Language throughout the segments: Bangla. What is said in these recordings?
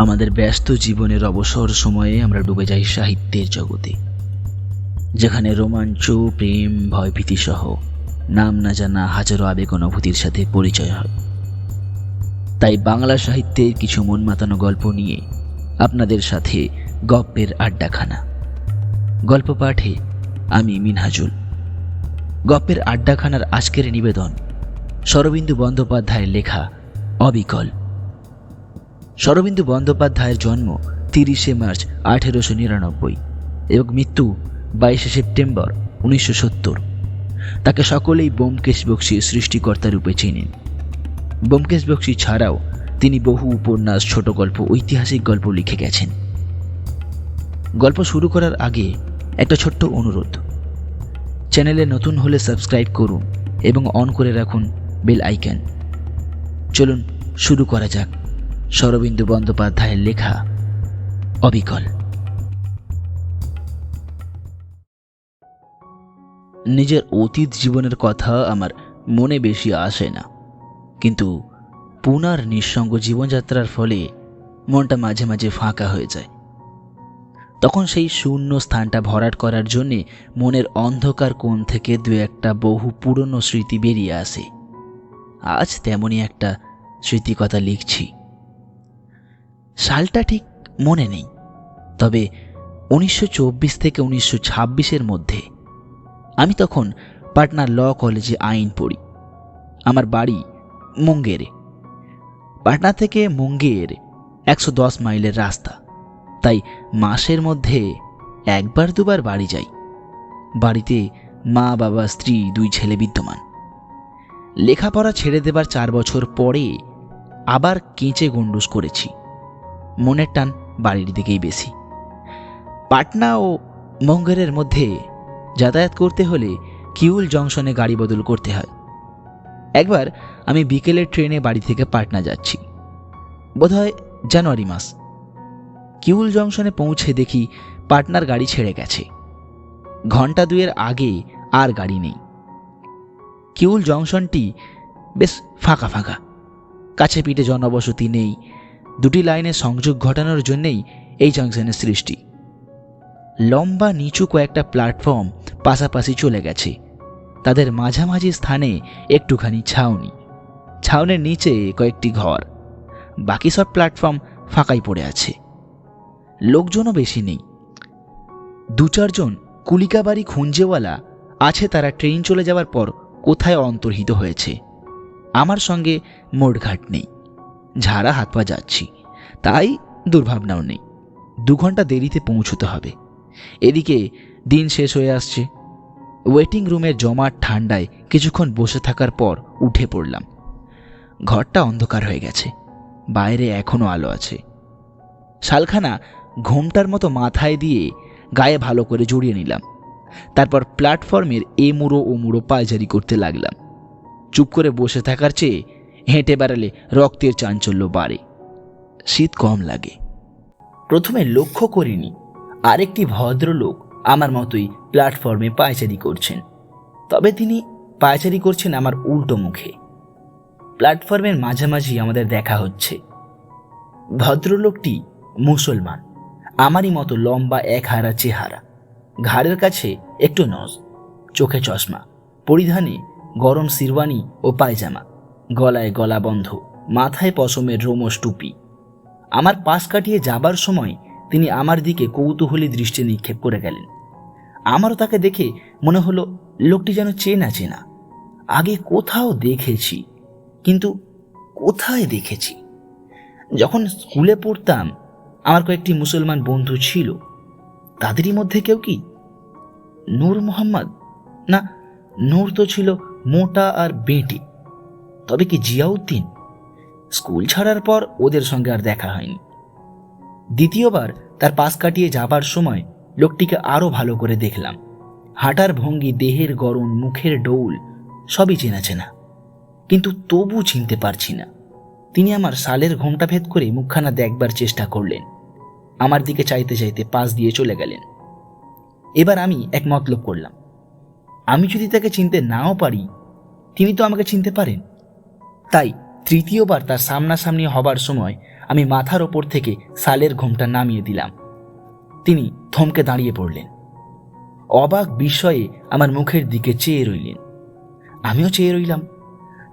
আমাদের ব্যস্ত জীবনের অবসর সময়ে আমরা ডুবে যাই সাহিত্যের জগতে, যেখানে রোমাঞ্চ, প্রেম, ভয়ভীতি সহ নাম না জানা হাজারো আবেগ অনুভূতির সাথে পরিচয় হয়। তাই বাংলা সাহিত্যের কিছু মন মাতানো গল্প নিয়ে আপনাদের সাথে গপ্পের আড্ডাখানা। গল্প পাঠে আমি মিনহাজুল। গপ্পের আড্ডাখানার আজকের নিবেদন শরদিন্দু বন্দ্যোপাধ্যায়ের লেখা অবিকল। শরদিন্দু বন্দ্যোপাধ্যায়ের জন্ম 30শে মার্চ 1899 এবং মৃত্যু 22শে সেপ্টেম্বর 1970। তাকে সকলেই ব্যোমকেশ বক্সীর সৃষ্টিকর্তা রূপে চেনেন। ব্যোমকেশ বক্সী ছাড়াও তিনি বহু উপন্যাস, ছোট গল্প, ঐতিহাসিক গল্প লিখে গেছেন। গল্প শুরু করার আগে একটা ছোট্ট অনুরোধ, চ্যানেলে নতুন হলে সাবস্ক্রাইব করুন এবং অন করে রাখুন বেল আইকন। চলুন শুরু করা যাক শরদিন্দু বন্দ্যোপাধ্যায়ের লেখা অবিকল। নিজের অতীত জীবনের কথা আমার মনে বেশি আসে না, কিন্তু পুনার নিঃসঙ্গ জীবনযাত্রার ফলে মনটা মাঝে মাঝে ফাঁকা হয়ে যায়। তখন সেই শূন্য স্থানটা ভরাট করার জন্যে মনের অন্ধকার কোণ থেকে দু একটা বহু পুরনো স্মৃতি বেরিয়ে আসে। আজ তেমনই একটা স্মৃতিকথা লিখছি। সালটা ঠিক মনে নেই, তবে 1924 থেকে 1926 মধ্যে। আমি তখন পাটনা ল কলেজে আইন পড়ি। আমার বাড়ি মুঙ্গেরে। পাটনা থেকে মুঙ্গের 110 মাইলের রাস্তা, তাই মাসের মধ্যে একবার দুবার বাড়ি যাই। বাড়িতে মা, বাবা, স্ত্রী, 2 ছেলে বিদ্যমান। লেখাপড়া ছেড়ে দেবার 4 বছর পরে আবার কেঁচে গন্ডুস করেছি। মনের টান বাড়ির দিকেই বেশি। পাটনা ও মুঙ্গেরের মধ্যে যাতায়াত করতে হলে কিউল জংশনে গাড়ি বদল করতে হয়। একবার আমি বিকেলের ট্রেনে বাড়ি থেকে পাটনা যাচ্ছি, বোধহয় জানুয়ারি মাস। কিউল জংশনে পৌঁছে দেখি পাটনার গাড়ি ছেড়ে গেছে। ঘন্টা 2 আগে আর গাড়ি নেই। কিউল জংশনটি বেশ ফাঁকা ফাঁকা, কাছে পিঠে জনবসতি নেই। 2টি লাইনের সংযোগ ঘটানোর জন্যেই এই জংশনের সৃষ্টি। লম্বা নিচু কয়েকটা প্ল্যাটফর্ম পাশাপাশি চলে গেছে। তাদের মাঝামাঝি স্থানে একটুখানি ছাউনি, ছাউনির নিচে কয়েকটি ঘর। বাকি সব প্ল্যাটফর্ম ফাঁকাই পড়ে আছে, লোকজনও বেশি নেই। 2-4 জন কুলিকাবাড়ি খুঞ্জেওয়ালা আছে, তারা ট্রেন চলে যাওয়ার পর কোথায় অন্তর্হিত হয়েছে। আমার সঙ্গে মোটঘাট নেই, ঝাড়া হাত পা যাচ্ছি, তাই দুর্ভাবনাও নেই। 2 ঘন্টা দেরিতে পৌঁছতে হবে। এদিকে দিন শেষ হয়ে আসছে। ওয়েটিং রুমের জমাট ঠান্ডায় কিছুক্ষণ বসে থাকার পর উঠে পড়লাম। ঘরটা অন্ধকার হয়ে গেছে, বাইরে এখনো আলো আছে। শালখানা ঘোমটার মতো মাথায় দিয়ে গায়ে ভালো করে জড়িয়ে নিলাম। তারপর প্ল্যাটফর্মের এ মুড়ো ও মুড়ো পায়চারি করতে লাগলাম। চুপ করে বসে থাকার চেয়ে হেঁটে বেড়ালে রক্তের চাঞ্চল্য বাড়ে, শীত কম লাগে। প্রথমে লক্ষ্য করিনি আরেকটি ভদ্রলোক আমার মতোই প্ল্যাটফর্মে পায়চারি করছেন, তবে তিনি পায়চারি করছেন আমার উল্টো মুখে। প্ল্যাটফর্মের মাঝামাঝি আমাদের দেখা হচ্ছে। ভদ্রলোকটি মুসলমান, আমারই মতো লম্বা একহারা চেহারা, ঘাড়ের কাছে একটু নজ, চোখে চশমা, পরিধানে গরম শিরওয়ানি ও পায়জামা, গলায় গলা বন্ধ, মাথায় পশমের রোমস টুপি। আমার পাশ কাটিয়ে যাবার সময় তিনি আমার দিকে কৌতূহলী দৃষ্টি নিক্ষেপ করে গেলেন। আমারও তাকে দেখে মনে হলো লোকটি যেন চেনা চেনা, আগে কোথাও দেখেছি, কিন্তু কোথায় দেখেছি? যখন স্কুলে পড়তাম আমার কয়েকটি মুসলমান বন্ধু ছিল, তাদেরই মধ্যে কেউ কি নূর মোহাম্মদ? না, নূর তো ছিল মোটা আর বেঁটে। তবে কি জিয়াউদ্দিন? স্কুল ছাড়ার পর ওদের সঙ্গে আর দেখা হয়নি। দ্বিতীয়বার তার পাশ কাটিয়ে যাবার সময় লোকটিকে আরো ভালো করে দেখলাম। হাঁটার ভঙ্গি, দেহের গড়ন, মুখের ডৌল সবই চেনা চেনা, কিন্তু তবু চিনতে পারছি না। তিনি আমার শালের ঘোমটা ভেদ করে মুখখানা দেখবার চেষ্টা করলেন, আমার দিকে চাইতে চাইতে পাশ দিয়ে চলে গেলেন। এবার আমি এক মতলব করলাম, আমি যদি তাকে চিনতে নাও পারি, তিনি তো আমাকে চিনতে পারেন। তাই তৃতীয়বার তার সামনাসামনি হবার সময় আমি মাথার ওপর থেকে শালের ঘোমটা নামিয়ে দিলাম। তিনি থমকে দাঁড়িয়ে পড়লেন। অবাক বিস্ময়ে আমার মুখের দিকে চেয়ে রইলেন। আমিও চেয়ে রইলাম।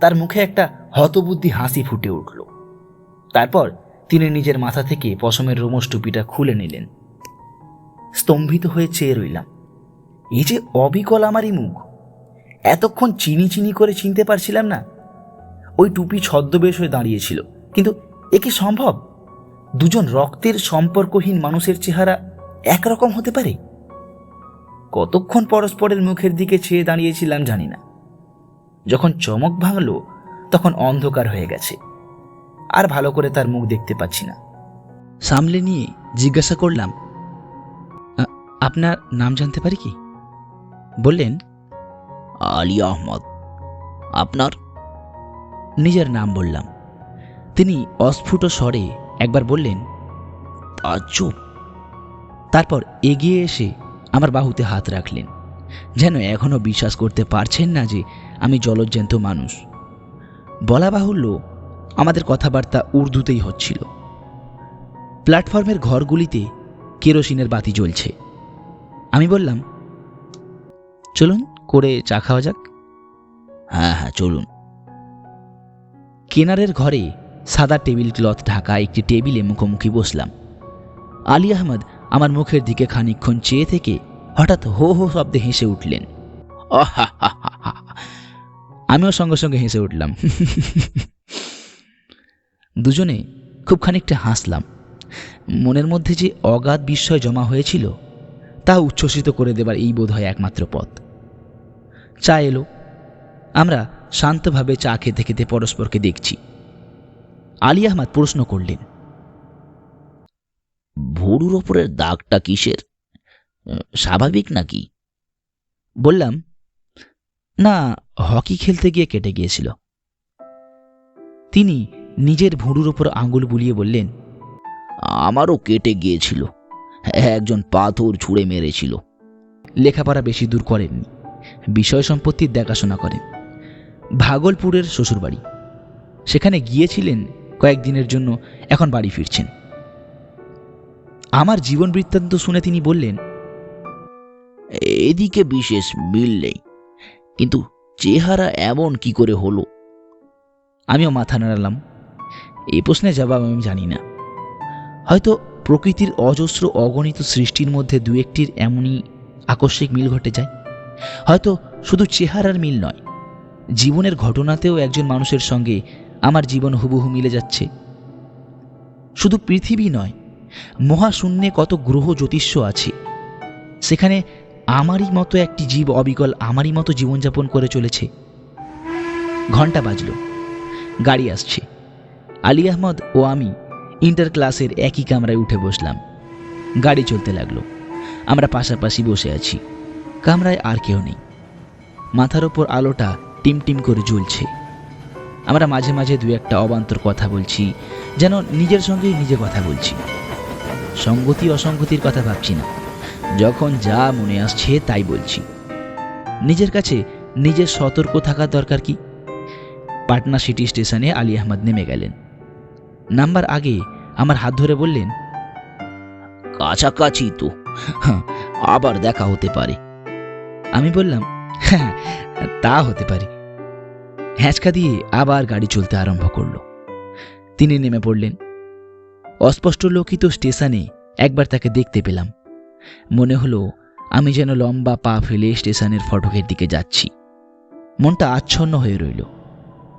তার মুখে একটা হতবুদ্ধি হাসি ফুটে উঠল। তারপর তিনি নিজের মাথা থেকে পশমের রোমস টুপিটা খুলে নিলেন। স্তম্ভিত হয়ে চেয়ে রইলাম। এই যে অবিকল আমারই মুখ, এতক্ষণ চিনি চিনি করে চিনতে পারছিলাম না। ওই টুপি ছদ্মবেশ হয়ে দাঁড়িয়েছিল, কিন্তু এ কি সম্ভব? দুজন রক্তের সম্পর্কহীন মানুষের চেহারা একরকম হতে পারে? কতক্ষণ পরস্পরের মুখের দিকে চেয়ে দাঁড়িয়েছিলাম জানি না। যখন চমক ভাঙল তখন অন্ধকার হয়ে গেছে, আর ভালো করে তার মুখ দেখতে পাচ্ছি না। সামলে নিয়ে জিজ্ঞাসা করলাম, আপনার নাম জানতে পারি কি? বললেন, আলী আহমদ। আপনার? নিজের নাম বললাম। তিনি অস্ফুট স্বরে একবার বললেন, তাজ্জব। তারপর এগিয়ে এসে আমার বাহুতে হাত রাখলেন, যেন এখনো বিশ্বাস করতে পারছেন না যে আমি জলজ্যান্ত মানুষ। বলা বাহুল্য, আমাদের কথাবার্তা উর্দুতেই হচ্ছিল। প্ল্যাটফর্মের ঘরগুলিতে কেরোসিনের বাতি জ্বলছে। আমি বললাম, চলুন করে চা খাওয়া যাক। হ্যাঁ হ্যাঁ চলুন। কেনারের ঘরে সাদা টেবিল ক্লথ ঢাকা একটি টেবিলে মুখোমুখি বসলাম। আলী আহমদ আমার মুখের দিকে খানিকক্ষণ চেয়ে থেকে হঠাৎ হো হো শব্দে হেসে উঠলেন। আমিও সঙ্গে সঙ্গে হেসে উঠলাম। দুজনে খুব খানিকটা হাসলাম। মনের মধ্যে যে অগাধ বিস্ময় জমা হয়েছিল তা উচ্ছ্বসিত করে দেবার এই বোধ হয় একমাত্র পথ। চা এলো। আমরা শান্তভাবে চা খেতে খেতে পরস্পরকে দেখছি। আলী আহমদ প্রশ্ন করলেন, ভুরুর ওপরের দাগটা কিসের? স্বাভাবিক নাকি? বললাম, না, হকি খেলতে গিয়ে কেটে গিয়েছিল। তিনি নিজের ভুরুর ওপর আঙুল বুলিয়ে বললেন, আমারও কেটে গিয়েছিল, একজন পাথর ছুঁড়ে মেরেছিল। লেখাপড়া বেশি দূর করেননি, বিষয় সম্পত্তির দেখাশোনা করেন। ভাগলপুরের শ্বশুরবাড়ি, সেখানে গিয়েছিলেন কয়েকদিনের জন্য, এখন বাড়ি ফিরছেন। আমার জীবন বৃত্তান্ত শুনে তিনি বললেন, এদিকে বিশেষ মিল নেই, কিন্তু চেহারা এমন কি করে হলো? আমিও মাথা নাড়ালাম। এই প্রশ্নের জবাব আমি জানি না। হয়তো প্রকৃতির অজস্র অগণিত সৃষ্টির মধ্যে দু একটির এমনই আকস্মিক মিল ঘটে যায়। হয়তো শুধু চেহারার মিল নয়, জীবনের ঘটনাতেও একজন মানুষের সঙ্গে আমার জীবন হুবহু মিলে যাচ্ছে। শুধু পৃথিবী নয়, মহাশূন্যে কত গ্রহ জ্যোতিষ্য আছে, সেখানে আমারই মতো একটি জীব অবিকল আমারই মতো জীবনযাপন করে চলেছে। ঘন্টা বাজল, গাড়ি আসছে। আলী আহমদ ও আমি ইন্টার ক্লাসের একই কামরায় উঠে বসলাম। গাড়ি চলতে লাগলো। আমরা পাশাপাশি বসে আছি। কামরায় আর কেউ নেই। মাথার ওপর আলোটা টিমটিম করে জ্বলছে। আমরা মাঝে মাঝে দু একটা অবান্তর কথা বলছি, যেন নিজের সঙ্গেই নিজে কথা বলছি। সঙ্গতি অসঙ্গতির কথা ভাবছি না, যখন যা মনে আসছে তাই বলছি। নিজের কাছে নিজের সতর্ক থাকার দরকার কি? পাটনা সিটি স্টেশনে আলী আহমদ নেমে গেলেন। নাম্বার আগে আমার হাত ধরে বললেন, কাছাকাছি তো, আবার দেখা হতে পারে। আমি বললাম, হ্যাঁ তা হতে পারে। হ্যাঁচকা দিয়ে আবার গাড়ি চলতে আরম্ভ করলো। তিনি নেমে পড়লেন। অস্পষ্ট লোকিত স্টেশনে একবার তাকে দেখতে পেলাম। মনে হলো আমি যেন লম্বা পা ফেলে স্টেশনের ফটকের দিকে যাচ্ছি। মনটা আচ্ছন্ন হয়ে রইল।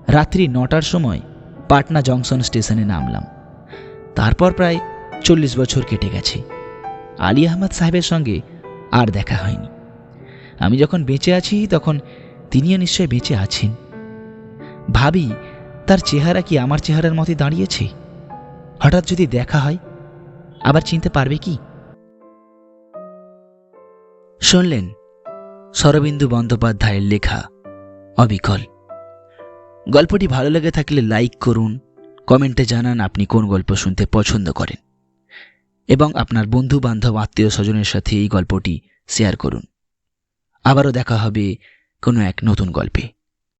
রাত্রি 9টার সময় পাটনা জংশন স্টেশনে নামলাম। তারপর প্রায় 40 বছর কেটে গেছে। আলী আহমদ সাহেবের সঙ্গে আর দেখা হয়নি। আমি যখন বেঁচে আছি তখন তিনিও নিশ্চয় বেঁচে আছেন। ভাবি, তার চেহারা কি আমার চেহারার মতোই দাঁড়িয়েছে? হঠাৎ যদি দেখা হয়, আবার চিনতে পারবে কি? শুনলেন শরদিন্দু বন্দ্যোপাধ্যায়ের লেখা অবিকল। গল্পটি ভালো লেগে থাকলে লাইক করুন, কমেন্টে জানান আপনি কোন গল্প শুনতে পছন্দ করেন, এবং আপনার বন্ধু বান্ধব আত্মীয় স্বজনের সাথে এই গল্পটি শেয়ার করুন। আবারও দেখা হবে কোনো এক নতুন গল্পে।